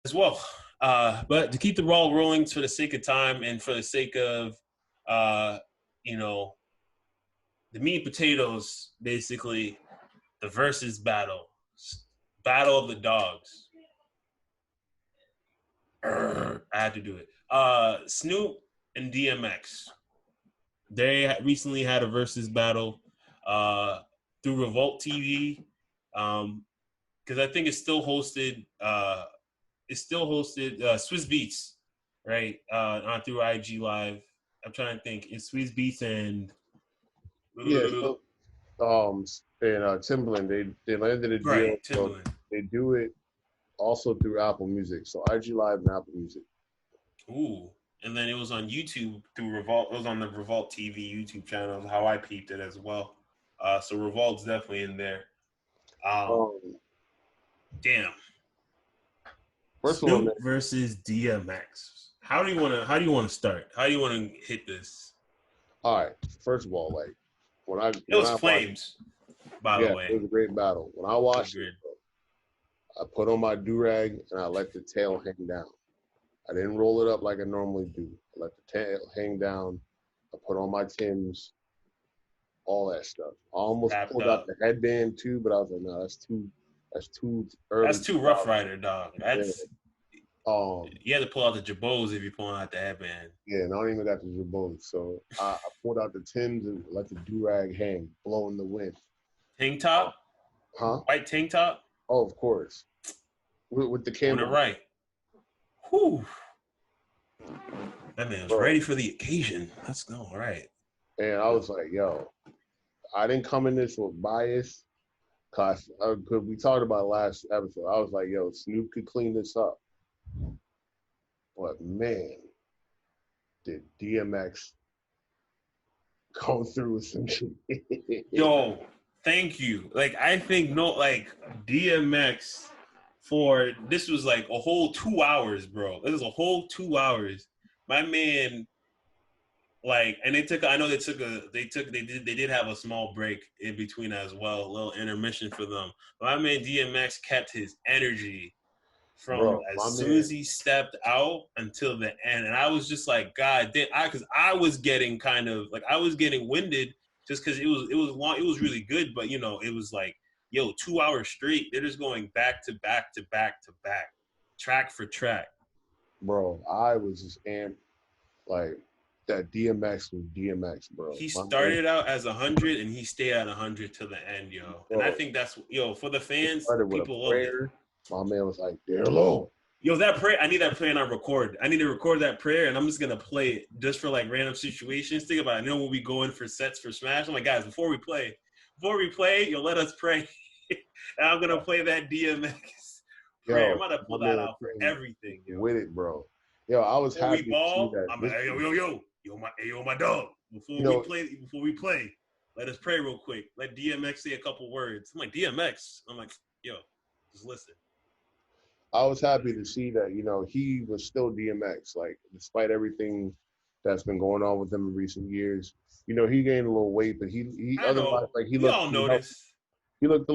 as well. But to keep the ball rolling for the sake of time and for the sake of, uh, you know, the meat and potatoes, basically, the versus battle of the dogs. I had to do it. Snoop and DMX. They recently had a versus battle through Revolt TV. Because I think it's still hosted. Swiss Beats, right? Not through IG Live. I'm trying to think. It's Swiss Beats and Yeah, so and Timbaland, they landed a deal, right so Timberland. they do it also through Apple Music. So IG Live and Apple Music. Ooh, and then it was on YouTube through Revolt. It was on the Revolt TV YouTube channel. How I peeped it as well. So Revolt's definitely in there. Um, Um, damn. First of all, man, Snoop versus DMX. How do you want to start? How do you want to hit this? all right. First of all, like when I It when was I watched, flames, by the yeah, it way. was a great battle. When I watched it, Agreed. I put on my do rag and I let the tail hang down. I didn't roll it up like I normally do. I let the tail hang down. I put on my Timbs, all that stuff. I almost Wrapped pulled out up. the headband too, but I was like, no, that's too early That's to too pull Rough out. Rider, dog. Yeah. That's Um, you had to pull out the jabos if you're pulling out the headband. yeah, and I don't even got the jabos. So I pulled out the Timbs and let the do rag hang, blow in the wind. Tank Oh, top, huh? white tank top Oh, of course. With the on the camera, right. Whew. That man was bro. ready for the occasion. Let's go. All right. And I was like, yo, I didn't come in this with bias. Cause we talked about last episode. I was like, yo, Snoop could clean this up. But man, did DMX come through with some shit. Yo, thank you. Like I think no, like DMX for this was like a whole 2 hours, bro. This is a whole 2 hours. My man, like, and they took. I know they did have a small break in between as well, a little intermission for them. But my man DMX kept his energy from Bro, as my soon as man, he stepped out until the end. And I was just like, God damn, because I was getting kind of like I was getting winded just because it was long, it was really good, but it was like, yo, 2 hours straight. They're just going back to back to back to back, track for track. bro, I was just amped. Like, that DMX was DMX, bro. He My man, started out as 100 and he stayed at 100 to the end, yo. And I bro, think that's for the he fans, started with a people loved it. prayer. My man was like, dear Lord. Yo, that prayer, I need that prayer on record. I need to record that prayer and I'm just gonna play it just for like random situations. Think about it. I know when we go in for sets for Smash. I'm like, guys, before we play, you'll let us pray. And I'm gonna play that DMX prayer. I'm Yo, gonna my pull that man out for came everything, yo. with it, bro. Yo, I was Before we happy to see ball, that. I'm like, This, hey, yo, my dog. you know, Before we play, let us pray real quick. Let DMX say a couple words. I'm like, DMX. I'm like, yo, just listen. I was happy to see that, he was still DMX. Like, despite everything that's been going on with him in recent years, he gained a little weight, but he I otherwise, know. like, We all healthy. notice. He looked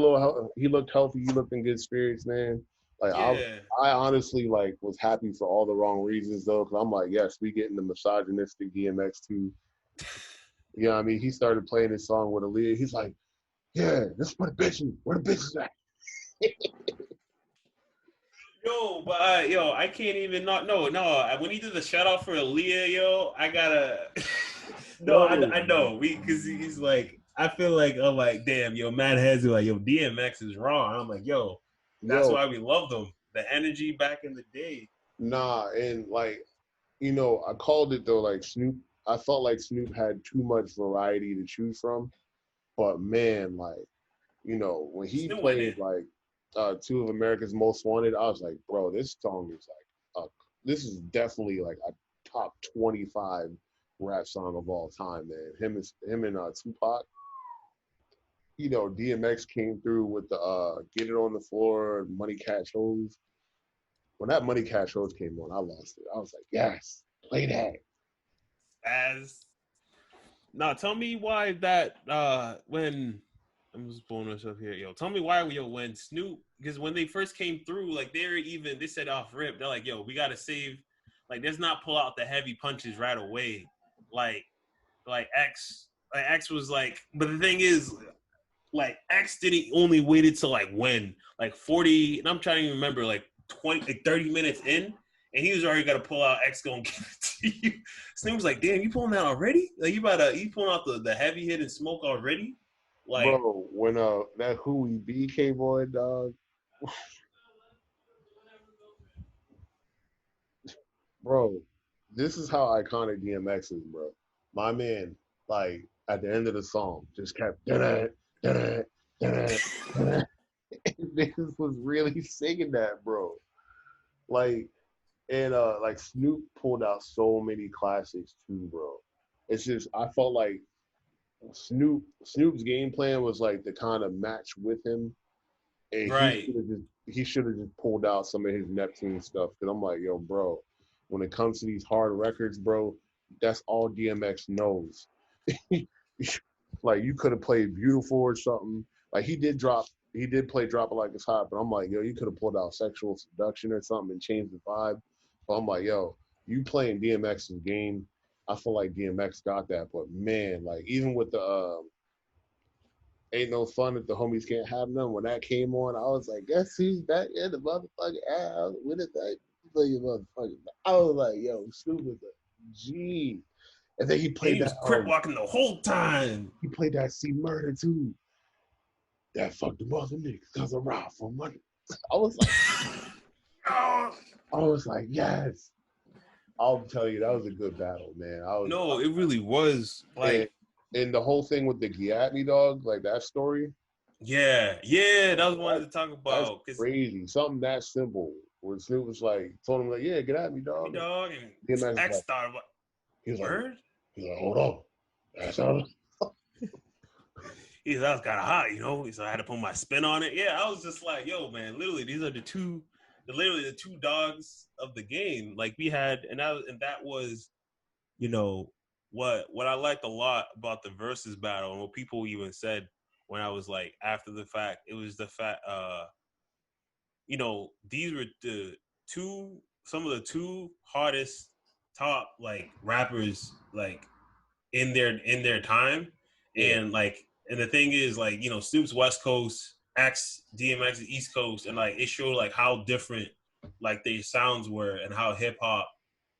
he looked healthy. He looked in good spirits, man. Like, Yeah. I honestly like was happy for all the wrong reasons though, because I'm like, yes, we getting the misogynistic DMX too. You know what I mean? He started playing his song with Aaliyah. He's like, yeah, this is for the bitches. Where the bitches at? Yo, I can't even not. No, no. When he did the shout out for Aaliyah, yo, I gotta. No, Yo, I know. Because he's like, I feel like I'm like, damn, yo, Mad Heads are like, yo, DMX is wrong. I'm like, yo, that's yo, why we loved him. The energy back in the day. nah, and like, I called it though, like Snoop. I felt like Snoop had too much variety to choose from. But man, like, when he Still went in. played like two of America's Most Wanted, I was like, bro, this song is like this is definitely like a top 25 rap song of all time, man. Him and Tupac. DMX came through with the Get It on the Floor, Money Cash Hoes. When that Money Cash Hoes came on, I lost it. I was like, yes, play that. As now, tell me why that when I'm just pulling this up here. Yo, tell me why, yo, when Snoop, because when they first came through, like they said off rip, they're like, yo, we gotta save, like, let's not pull out the heavy punches right away. Like, X was like, but the thing is, like, X didn't only waited till like when, like 40, and I'm trying to remember, like 20, like 30 minutes in, and he was already got to pull out X gonna give it to you. Snoop was like, damn, you pulling that already? Like, you pulling out the heavy hit and smoke already? Like, Bro, when that Who We Be came on, dog, bro, this is how iconic DMX is, bro. My man, like at the end of the song, just kept da da da da. Niggas was really singing that, bro. Like, and like Snoop pulled out so many classics too, bro. It's just I felt like Snoop's game plan was like to kind of match with him, and right. he should have just pulled out some of his Neptune stuff. Because I'm like, yo, bro, when it comes to these hard records, bro, that's all DMX knows. Like you could have played Beautiful or something. Like he did play Drop It Like It's Hot, but I'm like, yo, you could have pulled out Sexual Seduction or something and changed the vibe. But I'm like, yo, you playing DMX's game. I feel like DMX got that, but man, like even with the Ain't No Fun If the Homies Can't Have None, when that came on, I was like, guess who's back in the motherfucking house? When is that? Motherfucking, I was like, yo, Snoop is a G. And then And he was crip walking the whole time. he played that C Murder too. That fucked the mother niggas because I robbed for money. I was like, Oh. I was like, yes. I'll tell you, that was a good battle, man. No, it really was. Like, and the whole thing with the Giatney dog, like that story. yeah, that was one to talk That's about. Cause crazy. Something that simple. Where Snoop was like, told him like, yeah, get at me, me dog. dog and DMX X like, thought, what he was like, word? hold on. That's all. He said, that was kind of hot, you know. He said I had to put my spin on it. Yeah, I was just like, yo, man, literally, these are literally the two dogs of the game. Like we had, and that was, you know, what I liked a lot about the versus battle, and what people even said when I was like after the fact, it was the fact, you know, these were some of the two hardest top like rappers like in their time, Yeah. and the thing is, like, you know, Snoop's West Coast, DMX is East Coast, and like it showed like how different like their sounds were, and how hip hop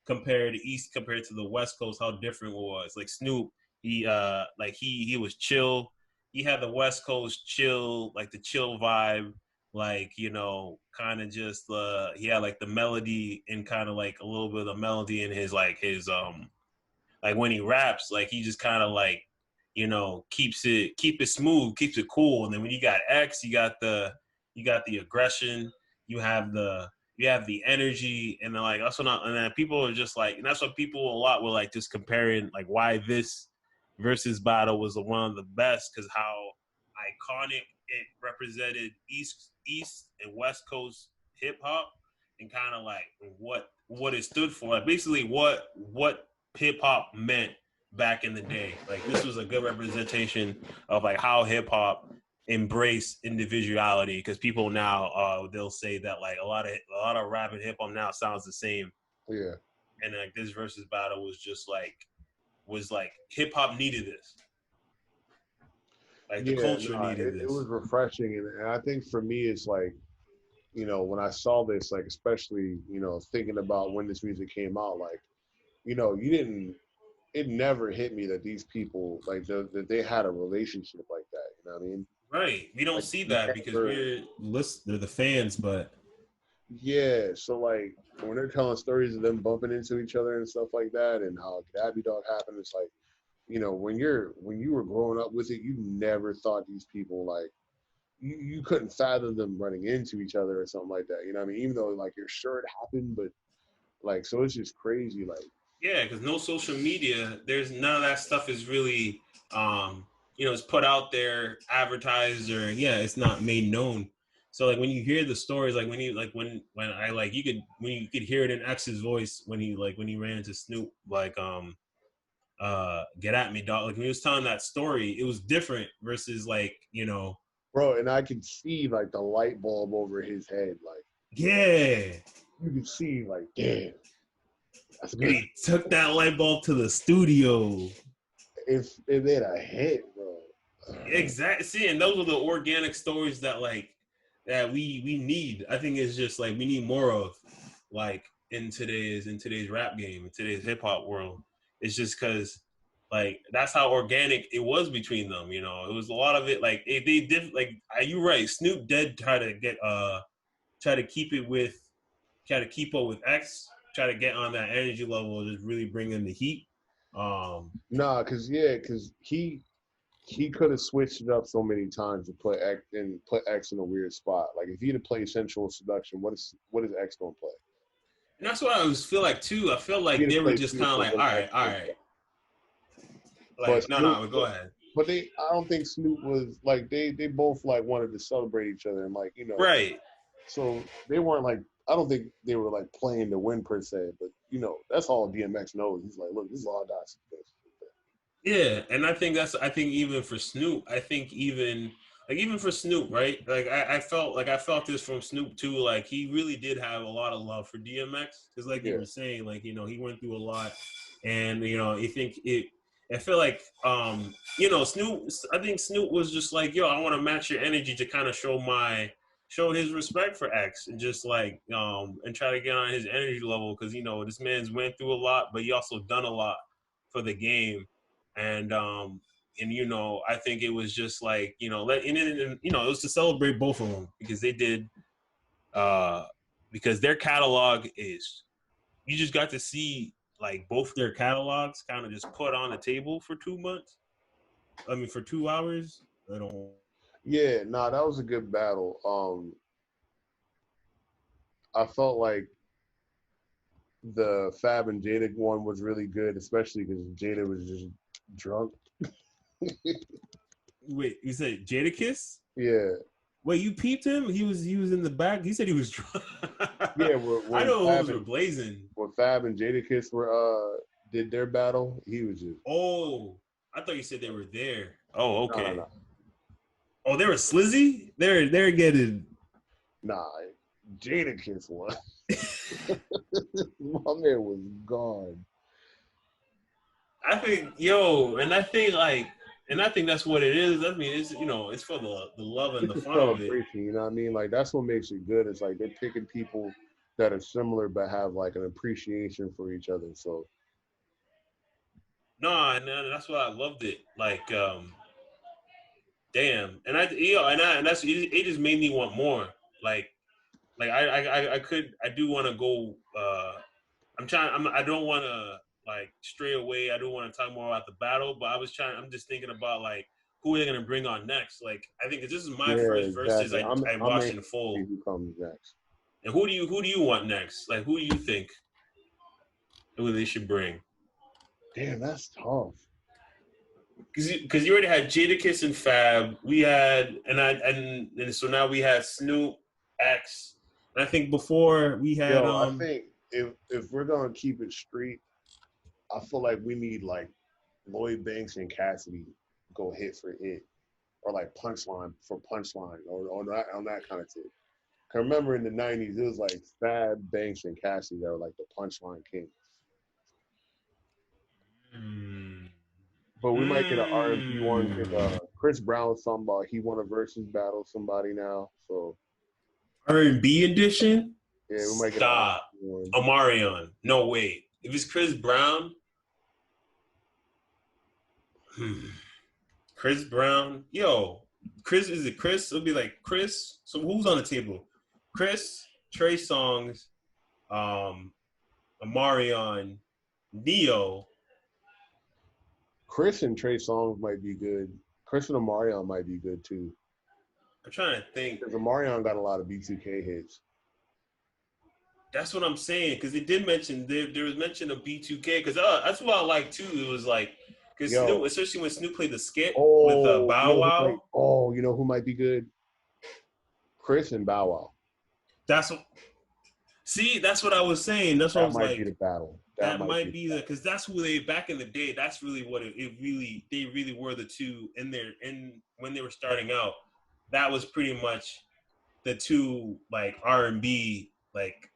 compared to the West Coast, how different it was. Like Snoop, he was chill. He had the West Coast chill, like the chill vibe, like, you know, kind of just he had like the melody, and kind of like a little bit of the melody in his like when he raps, like he just kind of like, you know, keep it smooth, keeps it cool. And then when you got X, you got the aggression, you have the energy, and then like and then people are just like, and that's what people a lot were like just comparing like why this versus battle was one of the best, because how iconic it represented East and West Coast hip hop, and kind of like what it stood for, like basically what hip hop meant back in the day. Like this was a good representation of like how hip hop embrace individuality, because people now they'll say that like a lot of rap and hip hop now sounds the same. Yeah. And like this versus battle was like hip hop needed this, like the Yeah, culture no, needed it this. was refreshing, and I think for me, it's like, you know, when I saw this, like especially, you know, thinking about when this music came out, like, you know, it never hit me that these people like that they had a relationship like that. You know what I mean? Right, we don't Like see that because never, they're the fans, but yeah. So like when they're telling stories of them bumping into each other and stuff like that, and how Gabby Dog happened, it's like, you know, when you were growing up with it, you never thought these people like you couldn't fathom them running into each other or something like that. You know what I mean? Even though like you're sure it happened, but like so it's just crazy. Like yeah, because no social media, there's none of that stuff is really, you know, it's put out there, advertised, or yeah, it's not made known. So like when you hear the stories, like when you like when I like you could when you could hear it in X's voice when he ran into Snoop, like get at me, dog. Like when he was telling that story, it was different versus like, you know, Bro, and I can see like the light bulb over his head. Like yeah. you can see, like, damn, that's And good. he took that light bulb to the studio. If it made a hit, bro. Exactly. See, and those are the organic stories that like that we need. I think it's just like we need more of like in today's rap game, in today's hip hop world. It's just because like that's how organic it was between them. You know, it was a lot of it like they did like you're right. Snoop did try to keep it with try to keep up with X, try to get on that energy level, just really bring in the heat. Nah, cause he could have switched it up so many times to put X in a weird spot. Like if he'd have played Sensual Seduction, what is X gonna play? And that's what I always feel like too. I feel If like he'd they have were played just kind of Beautiful, like, what all is right, X all gonna right. play? But Like, Snoop, no, go ahead. but I don't think Snoop was like they both like wanted to celebrate each other and like Right. so they weren't like I don't think they were like playing to win per se, but that's all DMX knows. He's like, look, this is all I got. Yeah, and I think even for Snoop, I think even for Snoop, right? Like I felt this from Snoop too. Like he really did have a lot of love for DMX because, like you Yeah, were saying, like he went through a lot, and you think it. I feel like Snoop. I think Snoop was just like, yo, I want to match your energy to kind of show his respect for X and just like and try to get on his energy level because this man's went through a lot, but he also done a lot for the game and I think it was just like it was to celebrate both of them because they did because their catalog is you just got to see like both their catalogs kind of just put on the table for 2 months. I mean for 2 hours. I don't. yeah, nah, that was a good battle. I felt like the Fab and Jada one was really good, especially because Jada was just drunk. Wait, you said Jadakiss? Yeah, Wait, you peeped him? He was in the back. He said he was drunk. yeah. I know hoes were blazing. When Fab and Jadakiss were did their battle, he was just Oh, I thought you said they were there. Oh, okay. no. Oh, they were slizzy. They're getting. Nah, Jadakiss won. My man was gone. I think, and I think that's what it is. I mean, it's for the love and It's the a fun of it. celebration, you know what I mean? Like that's what makes it good. It's like they're picking people that are similar but have like an appreciation for each other. So No, and that's why I loved it. Like, damn, and and that's it. Just made me want more. Like I do want to go. I don't want to like stray away. I don't want to talk more about the battle, but I'm just thinking about like who they're gonna bring on next. Like I think this is my yeah, first verses exactly. I I'm watched anxious in to see full. who comes next. And who do you want next? Like who do you think who they should bring? Damn, that's tough. Because you already had Jadakiss and Fab. We had and so now we had Snoop, X. And I think before we had Yo, I think if we're gonna keep it street, I feel like we need like Lloyd Banks and Cassidy go hit for hit, or like punchline for punchline, or on that kind of tip. I remember in the '90s, it was like Fab, Banks, and Cassidy that were like the punchline king. mm, But we might get an R&B one because mm, Chris Brown was talking about he won a versus battle somebody now. So R&B edition. yeah, we might get an Stop. R&B one. Omarion. No, wait. If it's Chris Brown, Chris Brown. Yo, Chris, is it Chris? It'll be like Chris. So who's on the table? Chris, Trey Songs, um, Omarion, Neo. Chris and Trey Songz might be good. Chris and Omarion might be good too. I'm trying to think. Because Omarion got a lot of B2K hits. That's what I'm saying because they did mention there was mention of B2K because that's what I like too. It was like because Snoop, especially when Snoop played the skit with Bow Wow. You know who might be good? Chris and Bow Wow. That's what I was saying. That's what I was That might like. be the battle. That That might might be. be the because that's who they back in the day. That's really what it really they really were the two in there in when they were starting out. That was pretty much the two like R&B like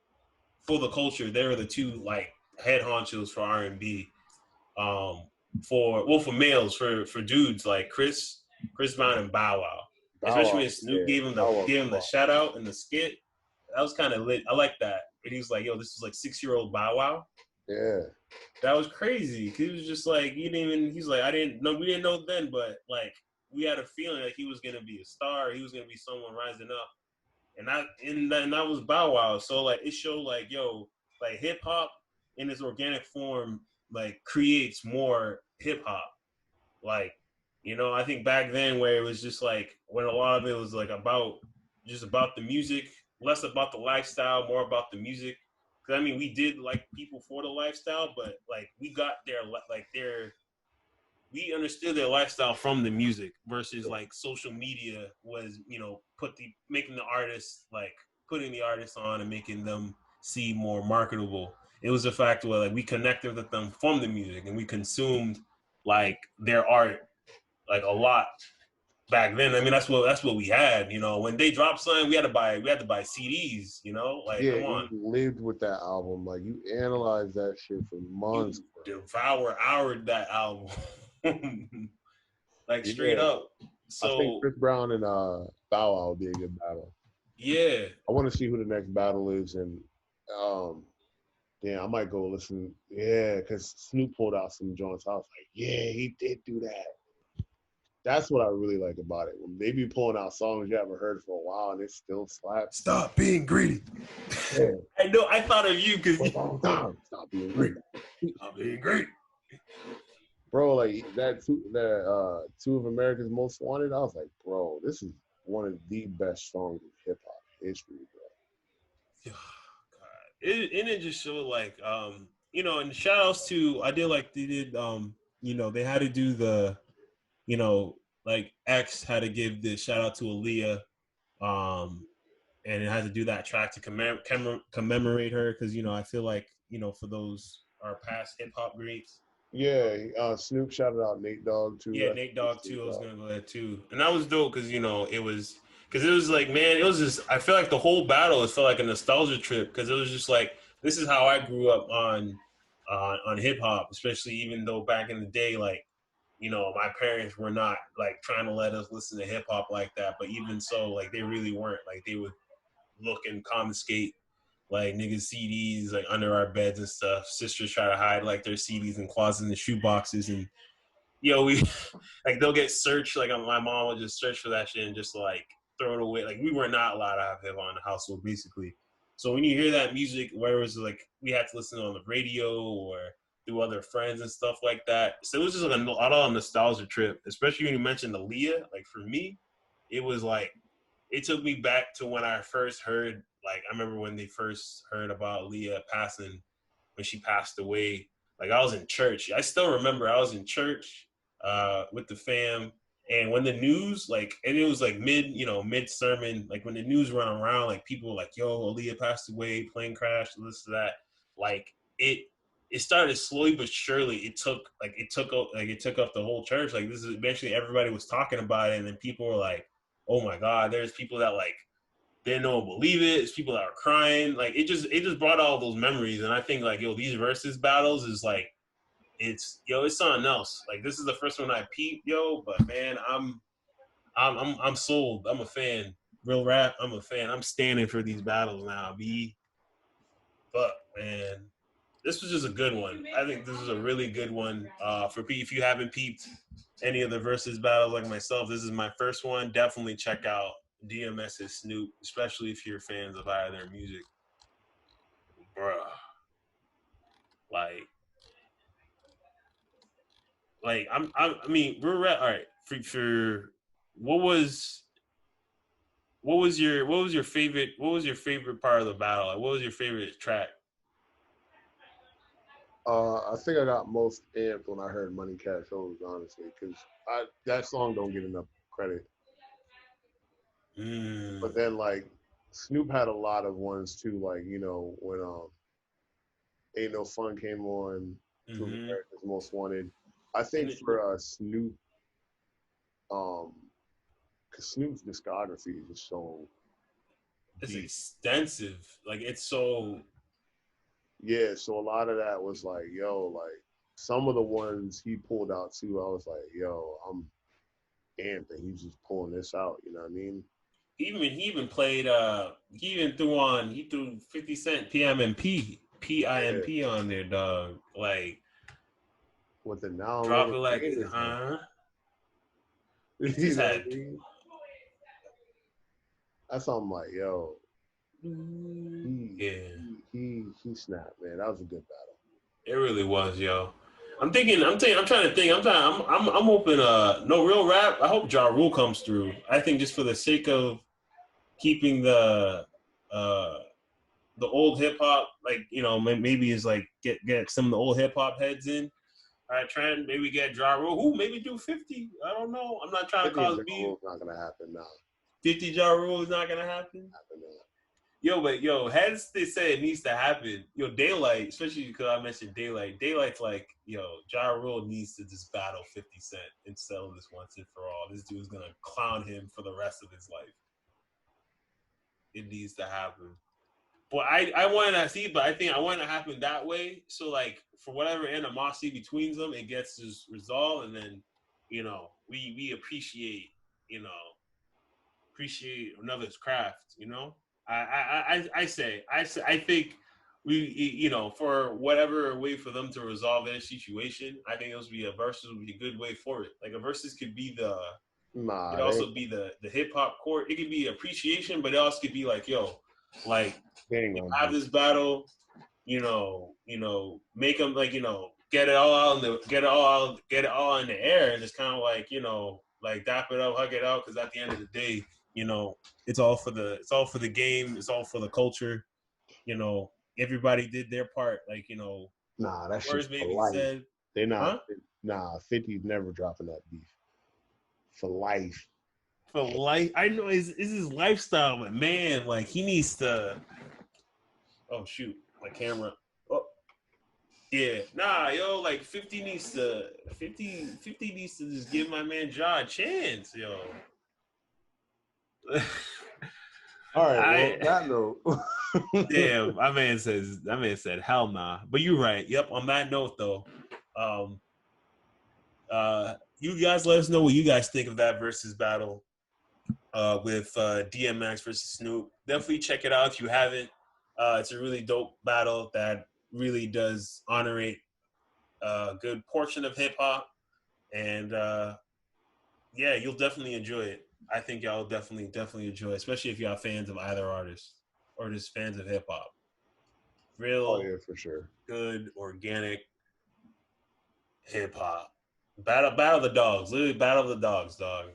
for the culture. They were the two like head honchos for R&B. Um, for males for dudes like Chris Brown and Bow Wow. Bow Especially Wow, when Snoop yeah, Bow Wow, gave him the shout out in the skit. That was kind of lit. I like that. And he was like, "Yo, this is like 6-year-old Bow Wow." yeah, That was crazy. He was just like, he didn't even. He's like, I didn't know. We didn't know then, but like, we had a feeling that he was gonna be a star. He was gonna be someone rising up, and that was Bow Wow. So like, it showed like, yo, like hip hop in its organic form, like creates more hip hop. Like, I think back then where it was just like when a lot of it was like about just about the music, less about the lifestyle, more about the music. Because I mean, we did like people for the lifestyle, but like we got their we understood their lifestyle from the music versus like social media was making the artists like putting the artists on and making them seem more marketable. It was a fact where like we connected with them from the music and we consumed like their art like a lot back then. I mean, that's what we had. When they dropped something, we had to buy CDs. Like yeah. come You on, lived with that album, like you analyzed that shit for months, you bro. devour that album, like straight Yeah, up. I think So Chris Brown and Bow Wow would be a good battle. yeah, I want to see who the next battle is, and um, yeah, I might go listen. Yeah, because Snoop pulled out some joints. I was like, yeah, he did do that. That's what I really like about it. When they be pulling out songs you haven't heard for a while and it still slaps. stop being greedy. Yeah, I know. I thought of you because for a long time. Stop being greedy. stop being greedy. Bro, like two of America's Most Wanted. I was like, bro, this is one of the best songs in hip hop history, bro. God. It just showed like and shout outs to I did like they did they had to do the like X had to give the shout out to Aaliyah and it had to do that track to commemorate her because I feel like for those our past hip hop greats. Yeah, Snoop shouted out Nate Dogg too. Yeah, Nate Dogg too. I was gonna go there too, and that was dope because it was like, man, it was just I feel like the whole battle it felt like a nostalgia trip because it was just like this is how I grew up on hip hop, especially even though back in the day like my parents were not like trying to let us listen to hip hop like that, but even so like they really weren't like they would look and confiscate like niggas CDs like under our beds and stuff. Sisters try to hide like their CDs in closets and shoe boxes and we like they'll get searched. Like my mom would just search for that shit and just like throw it away. Like we were not allowed to have hip hop in the household, basically. So when you hear that music, where it was like we had to listen on the radio or through other friends and stuff like that. So it was just like a lot of nostalgia trip, especially when you mentioned Aaliyah. Like for me, it was like it took me back to when I first heard. Like I remember when they first heard about Aaliyah passing when she passed away. Like I was in church. I still remember I was in church with the fam. And when the news, like, and it was like mid sermon, like when the news run around, like people were like, yo, Aaliyah passed away, plane crash, this, that. Like it started slowly but surely. It took up the whole church. Like this is eventually everybody was talking about it. And then people were like, oh my God, there's people that like didn't know believe it. It's people that are crying. Like it just brought all those memories. And I think like these versus battles is like it's something else. Like this is the first one I peeped, but man, I'm sold. I'm a fan. Real rap, I'm a fan. I'm standing for these battles now. Fuck man. This was just a good one. I think this is a really good one. For if you haven't peeped any of the versus battles like myself, this is my first one. Definitely check out DMX's Snoop, especially if you're fans of either their music. Bruh. Like I mean, we're at all right. For what was your favorite part of the battle? Like, what was your favorite track? I think I got most amped when I heard Money Cash Hoes, honestly, because that song don't get enough credit. But Mm. then like Snoop had a lot of ones too, like when Ain't No Fun came on to Mm-hmm. America's Most Wanted. I think And for Snoop, because Snoop's discography is just so it's deep. extensive. Like it's so. Yeah, so a lot of that was like, yo, like some of the ones he pulled out too, I was like, yo, I'm amped that he's just pulling this out. You know what I mean? He even played. He threw 50 Cent Yeah. PIMP on there, dog. Like With the Now I'm drop Living it like Famous on. He You just know what had. I mean? That's something like, yo, he Yeah. he snapped, man. That was a good battle. It really was, yo. I'm trying to think. I'm hoping. No real rap. I hope Ja Rule comes through. I think just for the sake of keeping uh the old hip hop, like maybe is like get some of the old hip hop heads in. All right, Trent, maybe get Ja Rule. Who maybe do 50? I don't know. I'm not trying to 50 and cause Ja beef. Rule's not gonna happen now. 50 Ja Rule is not gonna happen. Happen now. Yo, but heads they say it needs to happen. Yo, Daylight, especially because I mentioned Daylight. Daylight's like, Ja Rule needs to just battle 50 Cent and settle this once and for all. This dude's gonna clown him for the rest of his life. It needs to happen. But I want to see, but I think I want it to happen that way. So like for whatever animosity between them, it gets just resolved, and then we appreciate another's craft. I think we for whatever way for them to resolve their situation, I think it would be a versus would be a good way for it. Like a versus could be it Nah, also be the hip hop court. It could be appreciation, but it also could be like like they ain't you gonna have do this battle, make them like get it all out in the get it all in the air, and it's kind of like like dap it up, hug it out, because at the end of the day, it's all for the game, it's all for the culture. Everybody did their part, like Nah, that shit's words for maybe life. said, They not. huh? Nah, 50's never dropping that beef for life. For life, I know it's his lifestyle, but man, like he needs to. Oh shoot, my camera. Oh, yeah, nah, yo, like 50 needs to just give my man Ja a chance, yo. All right. Well, on I that note, damn, that man said hell nah. But you're right. Yep. On that note, though, um, you guys let us know what you guys think of that versus battle with DMX versus Snoop. Definitely check it out if you haven't. It's a really dope battle that really does honorate a good portion of hip hop, and yeah, you'll definitely enjoy it. I think y'all definitely enjoy it, especially if y'all fans of either artist or just fans of hip hop. oh Real yeah, for sure. good organic hip hop. Battle the dogs, literally battle the dogs, dog.